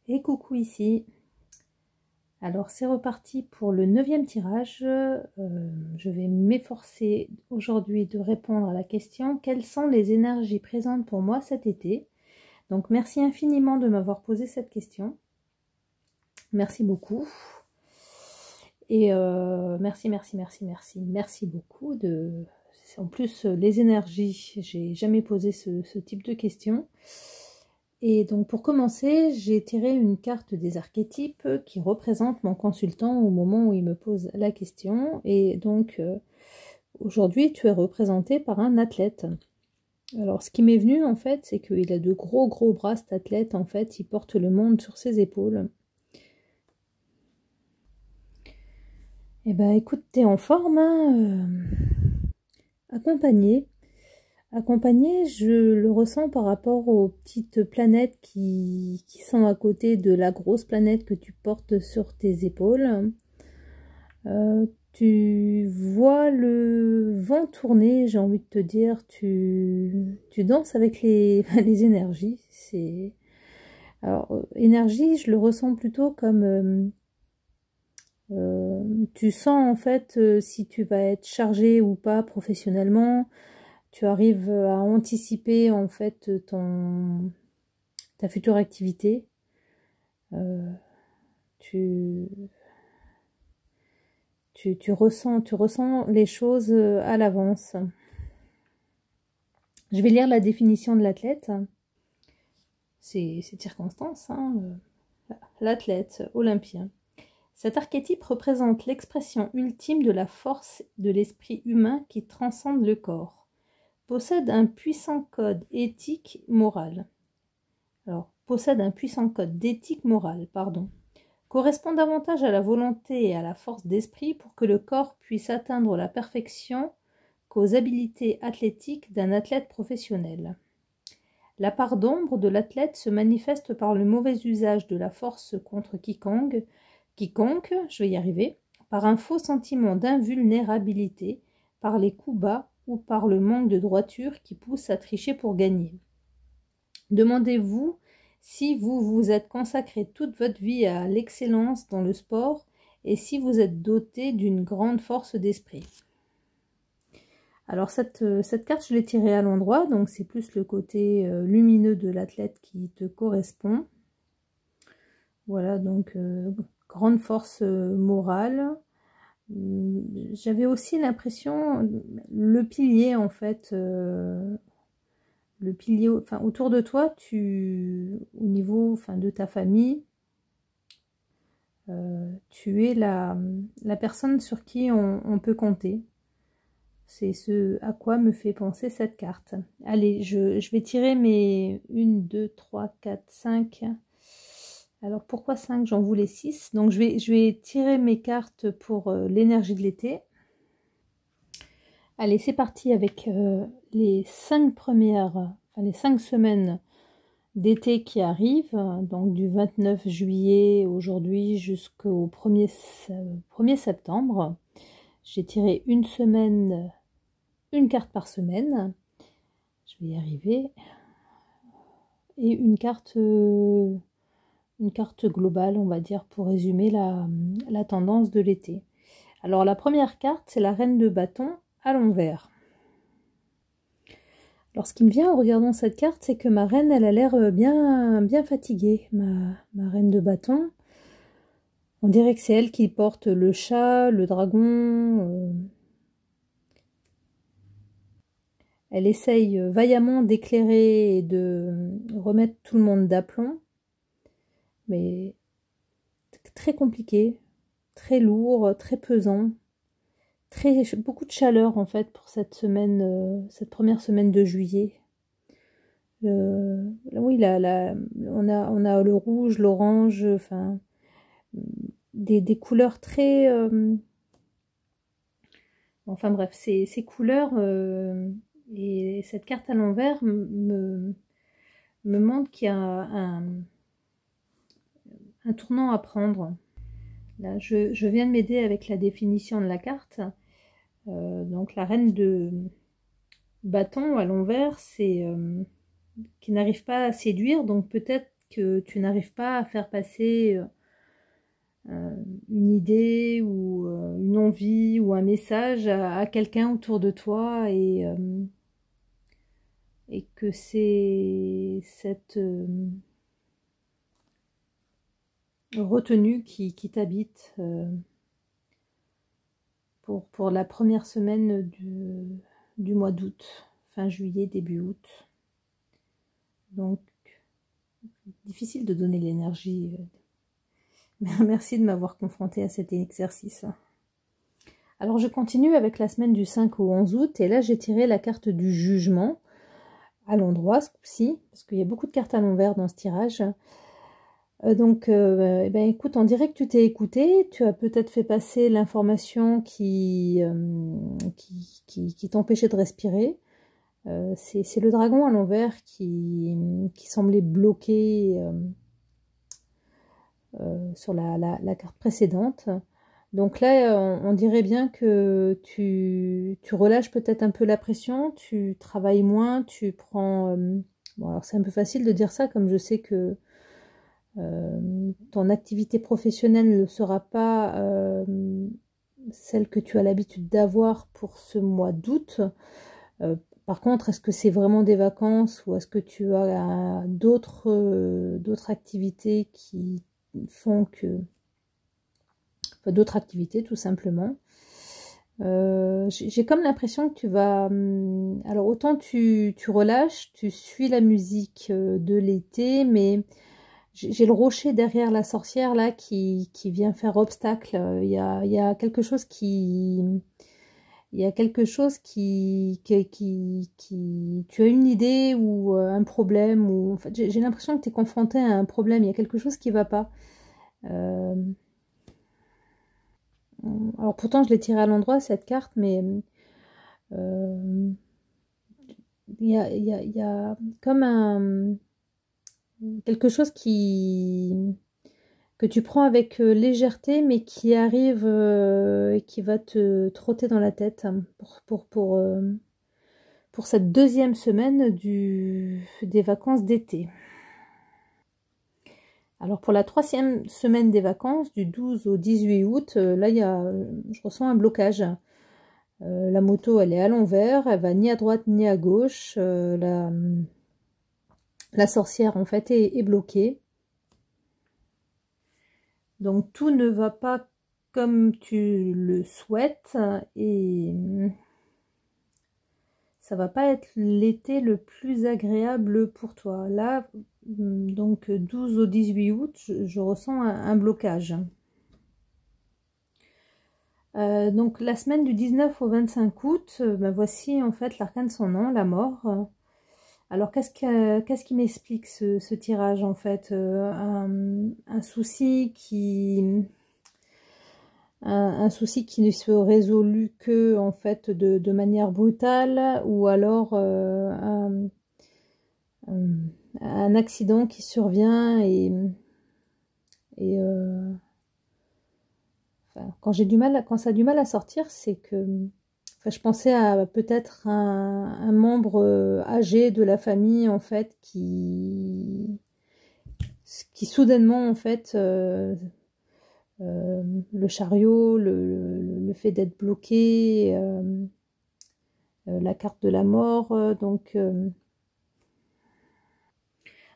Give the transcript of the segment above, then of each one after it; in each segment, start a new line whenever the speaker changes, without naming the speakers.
Et coucou ici. Alors c'est reparti pour le 9e tirage. Je vais m'efforcer aujourd'hui de répondre à la question: quelles sont les énergies présentes pour moi cet été? Donc merci infiniment de m'avoir posé cette question. Merci beaucoup. Et merci beaucoup En plus, les énergies, j'ai jamais posé ce type de questions. Et donc pour commencer, j'ai tiré une carte des archétypes qui représente mon consultant au moment où il me pose la question. Et donc aujourd'hui, tu es représenté par un athlète. Alors ce qui m'est venu en fait, c'est qu'il a de gros bras, cet athlète. En fait, il porte le monde sur ses épaules. Eh ben écoute, t'es en forme, hein, accompagné. Accompagné, je le ressens par rapport aux petites planètes qui sont à côté de la grosse planète que tu portes sur tes épaules. Tu vois le vent tourner, j'ai envie de te dire, tu danses avec les énergies. Alors, énergie, je le ressens plutôt comme... tu sens en fait si tu vas être chargé ou pas professionnellement. Tu arrives à anticiper en fait ta future activité. Tu ressens les choses à l'avance. Je vais lire la définition de l'athlète. C'est circonstance, hein. L'athlète olympien. Cet archétype représente l'expression ultime de la force de l'esprit humain qui transcende le corps. Possède un puissant code éthique moral. Possède un puissant code d'éthique morale, correspond davantage à la volonté et à la force d'esprit pour que le corps puisse atteindre la perfection qu'aux habiletés athlétiques d'un athlète professionnel. La part d'ombre de l'athlète se manifeste par le mauvais usage de la force contre quiconque, je vais y arriver, par un faux sentiment d'invulnérabilité, par les coups bas ou par le manque de droiture qui pousse à tricher pour gagner. Demandez-vous si vous vous êtes consacré toute votre vie à l'excellence dans le sport et si vous êtes doté d'une grande force d'esprit. Alors cette carte, je l'ai tirée à l'endroit, donc c'est plus le côté lumineux de l'athlète qui te correspond. Voilà, donc grande force morale. J'avais aussi l'impression, le pilier en fait, le pilier, enfin autour de toi, au niveau, enfin de ta famille, tu es la personne sur qui on peut compter. C'est ce à quoi me fait penser cette carte. Allez, je vais tirer mes 1, 2, 3, 4, 5. Alors pourquoi 5? J'en voulais 6. Donc je vais tirer mes cartes pour l'énergie de l'été. Allez, c'est parti avec les 5 semaines d'été qui arrivent. Donc du 29 juillet aujourd'hui jusqu'au 1er septembre. J'ai tiré une carte par semaine. Je vais y arriver. Et une carte globale, on va dire, pour résumer la tendance de l'été. Alors la première carte, c'est la reine de bâton à l'envers. Alors ce qui me vient en regardant cette carte, c'est que ma reine, elle a l'air bien fatiguée, ma reine de bâton. On dirait que c'est elle qui porte le chat, le dragon. Elle essaye vaillamment d'éclairer et de remettre tout le monde d'aplomb. Mais très compliqué, très lourd, très pesant. Beaucoup de chaleur en fait pour cette première semaine de juillet. Oui, on a le rouge, l'orange, enfin des couleurs très... enfin bref, ces couleurs et cette carte à l'envers me montre qu'il y a un tournant à prendre. Là, je viens de m'aider avec la définition de la carte. Donc la reine de bâton à l'envers, c'est qui n'arrive pas à séduire, donc peut-être que tu n'arrives pas à faire passer une idée ou une envie ou un message à quelqu'un autour de toi et que c'est cette retenue qui t'habite pour la première semaine du mois d'août, fin juillet, début août. Donc, difficile de donner l'énergie. Merci de m'avoir confronté à cet exercice. Alors, je continue avec la semaine du 5 au 11 août. Et là, j'ai tiré la carte du jugement à l'endroit, ce coup-ci, parce qu'il y a beaucoup de cartes à l'envers dans ce tirage. Donc, eh ben, écoute, on dirait que tu t'es écouté. Tu as peut-être fait passer l'information qui t'empêchait de respirer. C'est le dragon à l'envers qui semblait bloqué sur la carte précédente. Donc là, on dirait bien que tu relâches peut-être un peu la pression, tu travailles moins, tu prends... bon, alors c'est un peu facile de dire ça, comme je sais que ton activité professionnelle ne sera pas celle que tu as l'habitude d'avoir pour ce mois d'août. Par contre, est-ce que c'est vraiment des vacances ou est-ce que tu as d'autres activités qui font que... Enfin, d'autres activités, tout simplement. J'ai comme l'impression que tu vas... alors, autant tu relâches, tu suis la musique de l'été, mais j'ai le rocher derrière la sorcière, là, qui vient faire obstacle. Il y a quelque chose qui... Il y a quelque chose qui tu as une idée ou un problème ou en fait j'ai l'impression que tu es confronté à un problème, il y a quelque chose qui va pas. Alors pourtant je l'ai tiré à l'endroit cette carte, mais il y a comme quelque chose que tu prends avec légèreté, mais qui arrive et qui va te trotter dans la tête pour cette deuxième semaine des vacances d'été. Alors pour la troisième semaine des vacances, du 12 au 18 août, là je ressens un blocage. La moto, elle est à l'envers, elle va ni à droite ni à gauche. La sorcière, en fait, est bloquée. Donc tout ne va pas comme tu le souhaites et ça va pas être l'été le plus agréable pour toi. Là, donc 12 au 18 août, je ressens un blocage. Donc la semaine du 19 au 25 août, ben voici en fait l'arcane sans nom, la mort. Alors qu'est-ce qui m'explique ce tirage en fait? Un souci un souci qui ne se résout que en fait de manière brutale ou alors un accident qui survient et enfin, quand ça a du mal à sortir, c'est que enfin, je pensais à peut-être un membre âgé de la famille en fait qui soudainement en fait le chariot, le fait d'être bloqué, la carte de la mort, donc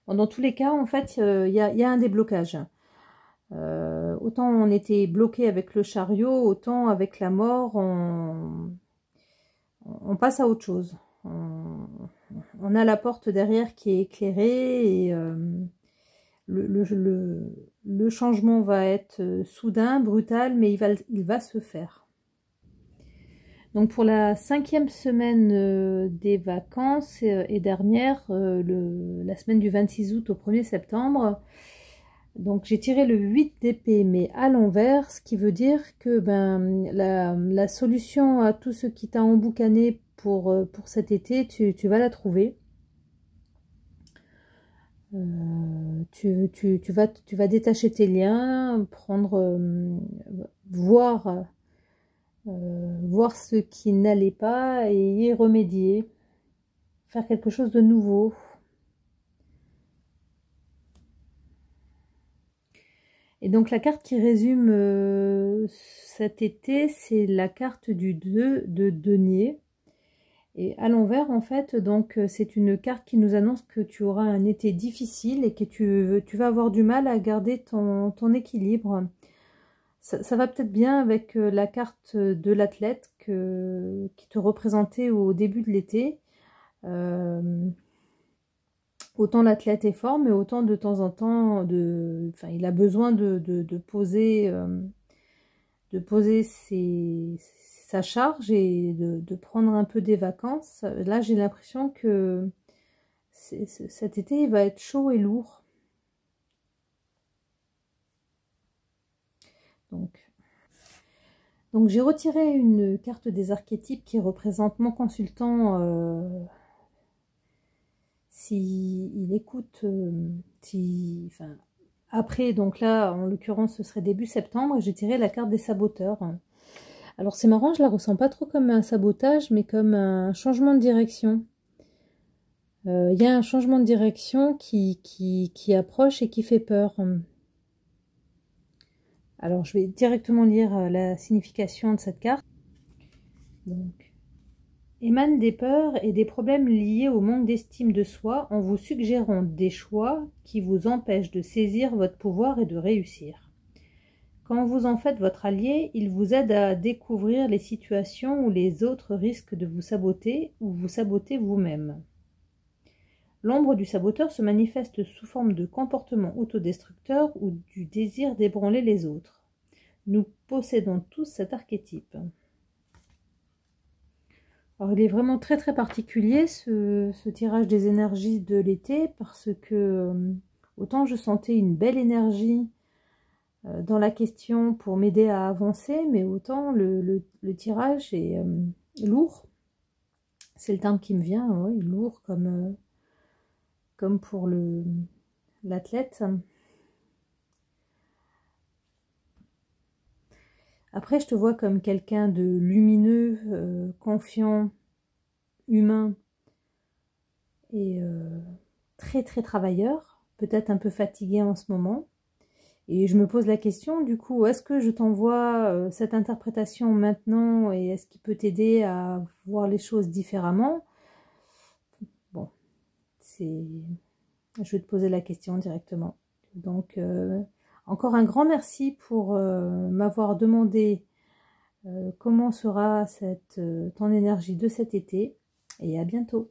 bon, dans tous les cas en fait il y a un déblocage. Autant on était bloqué avec le chariot, autant avec la mort on passe à autre chose. On a la porte derrière qui est éclairée et le changement va être soudain, brutal, mais il va se faire. Donc pour la 5e semaine des vacances et dernière, la semaine du 26 août au 1er septembre, donc j'ai tiré le 8 d'épée mais à l'envers, ce qui veut dire que la solution à tout ce qui t'a emboucané pour cet été, tu vas la trouver. Tu vas détacher tes liens, voir ce qui n'allait pas et y remédier, faire quelque chose de nouveau. Et donc la carte qui résume cet été, c'est la carte du 2 de denier. Et à l'envers, en fait, donc c'est une carte qui nous annonce que tu auras un été difficile et que tu vas avoir du mal à garder ton équilibre. Ça va peut-être bien avec la carte de l'athlète qui te représentait au début de l'été. Autant l'athlète est fort, mais autant de temps en temps, il a besoin de poser sa charge et de prendre un peu des vacances. Là, j'ai l'impression que cet été, il va être chaud et lourd. Donc j'ai retiré une carte des archétypes qui représente mon consultant s'il écoute, après, donc là, en l'occurrence, ce serait début septembre, et j'ai tiré la carte des saboteurs. Alors c'est marrant, je la ressens pas trop comme un sabotage, mais comme un changement de direction. Il y a un changement de direction qui approche et qui fait peur. Alors je vais directement lire la signification de cette carte. Donc, émane des peurs et des problèmes liés au manque d'estime de soi en vous suggérant des choix qui vous empêchent de saisir votre pouvoir et de réussir. Quand vous en faites votre allié, il vous aide à découvrir les situations où les autres risquent de vous saboter ou vous saboter vous-même. L'ombre du saboteur se manifeste sous forme de comportement autodestructeur ou du désir d'ébranler les autres. Nous possédons tous cet archétype. Alors, il est vraiment très très particulier ce tirage des énergies de l'été parce que autant je sentais une belle énergie dans la question pour m'aider à avancer, mais autant le tirage est lourd. C'est le terme qui me vient, oui, lourd comme pour l'athlète. Après, je te vois comme quelqu'un de lumineux, confiant, humain et très très travailleur, peut-être un peu fatigué en ce moment. Et je me pose la question, du coup, est-ce que je t'envoie cette interprétation maintenant et est-ce qu'il peut t'aider à voir les choses différemment? Bon, je vais te poser la question directement. Donc, encore un grand merci pour m'avoir demandé comment sera ton énergie de cet été et à bientôt.